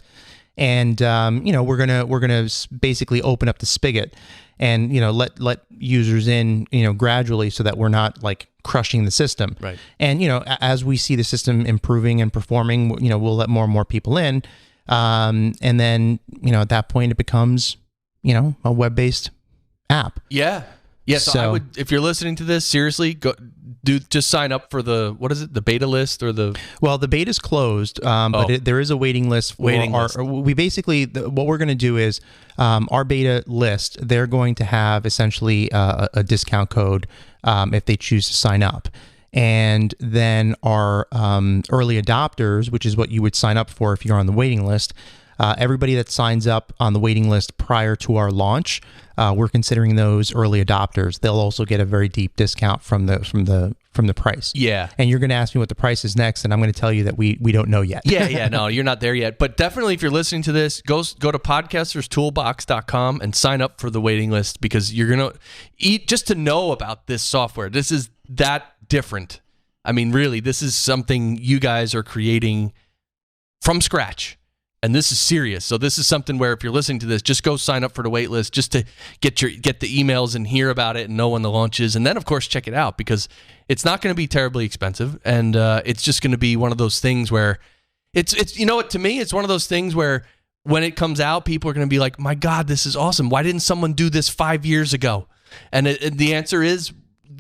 and we're gonna basically open up the spigot and let users in gradually, so that we're not like crushing the system. Right. And as we see the system improving and performing, we'll let more and more people in, and then at that point it becomes a web-based app. Yeah. So I would, if you're listening to this, seriously, just sign up for the beta list or the. Well, the beta's closed, but there is a waiting list. We basically, what we're going to do is our beta list, they're going to have essentially a discount code if they choose to sign up. And then our early adopters, which is what you would sign up for if you're on the waiting list, everybody that signs up on the waiting list prior to our launch, we're considering those early adopters. They'll also get a very deep discount from the price. Yeah. And you're going to ask me what the price is next, and I'm going to tell you that we don't know yet. Yeah, no, you're not there yet. But definitely, if you're listening to this, go to podcasterstoolbox.com and sign up for the waiting list, because you're going to eat just to know about this software. This is that different. I mean, really, this is something you guys are creating from scratch. And this is serious. So this is something where if you're listening to this, just go sign up for the wait list just to get the emails and hear about it and know when the launch is. And then, of course, check it out, because it's not going to be terribly expensive. And it's just going to be one of those things where it's to me, it's one of those things where when it comes out, people are going to be like, my God, this is awesome. Why didn't someone do this 5 years ago? And the answer is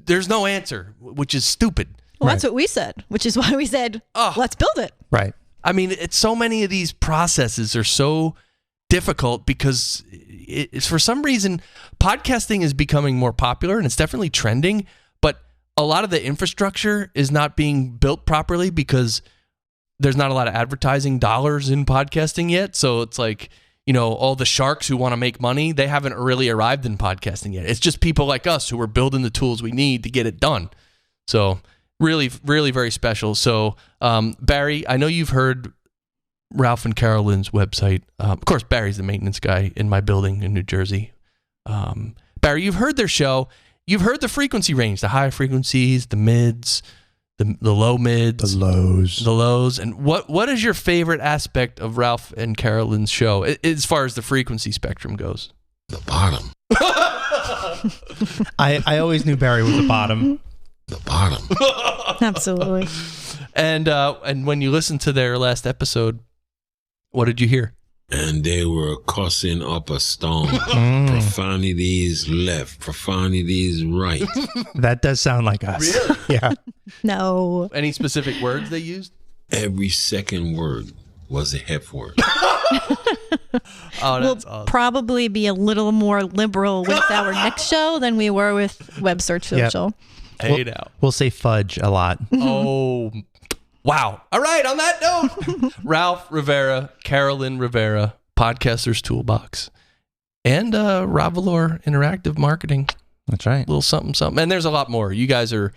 there's no answer, which is stupid. Well, that's what we said, which is why we said, let's build it. Right. I mean, it's so many of these processes are so difficult because it's for some reason podcasting is becoming more popular and it's definitely trending, but a lot of the infrastructure is not being built properly because there's not a lot of advertising dollars in podcasting yet. So it's like, all the sharks who want to make money, they haven't really arrived in podcasting yet. It's just people like us who are building the tools we need to get it done. So really, really very special. So, Barry, I know you've heard Ralph and Carol Lynn's website. Of course, Barry's the maintenance guy in my building in New Jersey. Barry, you've heard their show. You've heard the frequency range, the high frequencies, the mids, the low mids, the lows. And what is your favorite aspect of Ralph and Carol Lynn's show as far as the frequency spectrum goes? The bottom. I always knew Barry was the bottom. The bottom. Absolutely. And when you listened to their last episode, what did you hear? And they were cussing up a storm. Profanities left, profanities right. That does sound like us. Really? Yeah. No. Any specific words they used? Every second word was the F word. Oh, We'll that's awesome. probably be a little more liberal with our next show than we were with Web Search Social. Hey now. We'll say fudge a lot. Oh, wow. All right. On that note, Ralph Rivera, Carol Lynn Rivera, Podcaster's Toolbox, and Ravalor Interactive Marketing. That's right. Little something, something. And there's a lot more. You guys are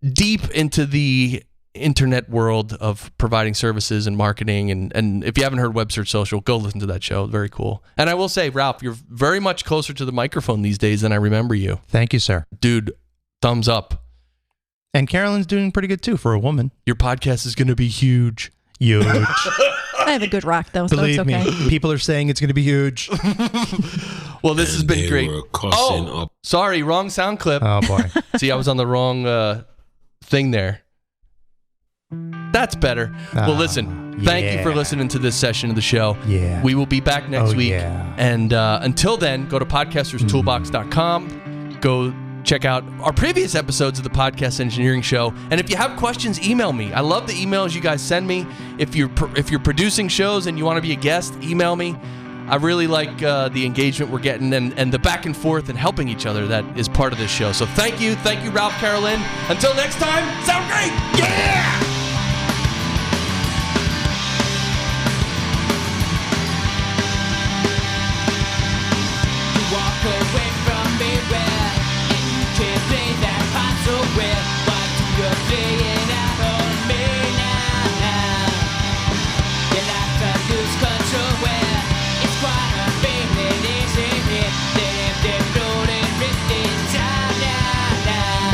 deep into the internet world of providing services and marketing. And if you haven't heard Web Search Social, go listen to that show. Very cool. And I will say, Ralph, you're very much closer to the microphone these days than I remember you. Thank you, sir. Dude, thumbs up. And Carolyn's doing pretty good too for a woman. Your podcast is going to be huge. Huge. I have a good rock, though, so Believe it's okay. me, people are saying it's going to be huge. Well, this has been They great. were cussing Oh, up. sorry, wrong sound clip. Oh boy. See, I was on the wrong thing there. That's better. Well, listen, thank you for yeah. listening to this session of the show. Yeah. We will be back next Oh, week. yeah. And until then, go to podcasterstoolbox.com. Go check out our previous episodes of the Podcast Engineering Show. And if you have questions, email me. I love the emails you guys send me. If you're producing shows and you want to be a guest, email me. I really like the engagement we're getting and the back and forth and helping each other that is part of this show. So thank you, Ralph, Carol Lynn. Until next time, sound great. Yeah! Walk away from me where you can't play that part so well. What you're playing out on me now. You're not to lose control where it's quite a feeling, isn't it? Let them float and risk it down now.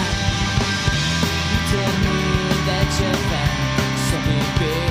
You tell me that you found something better.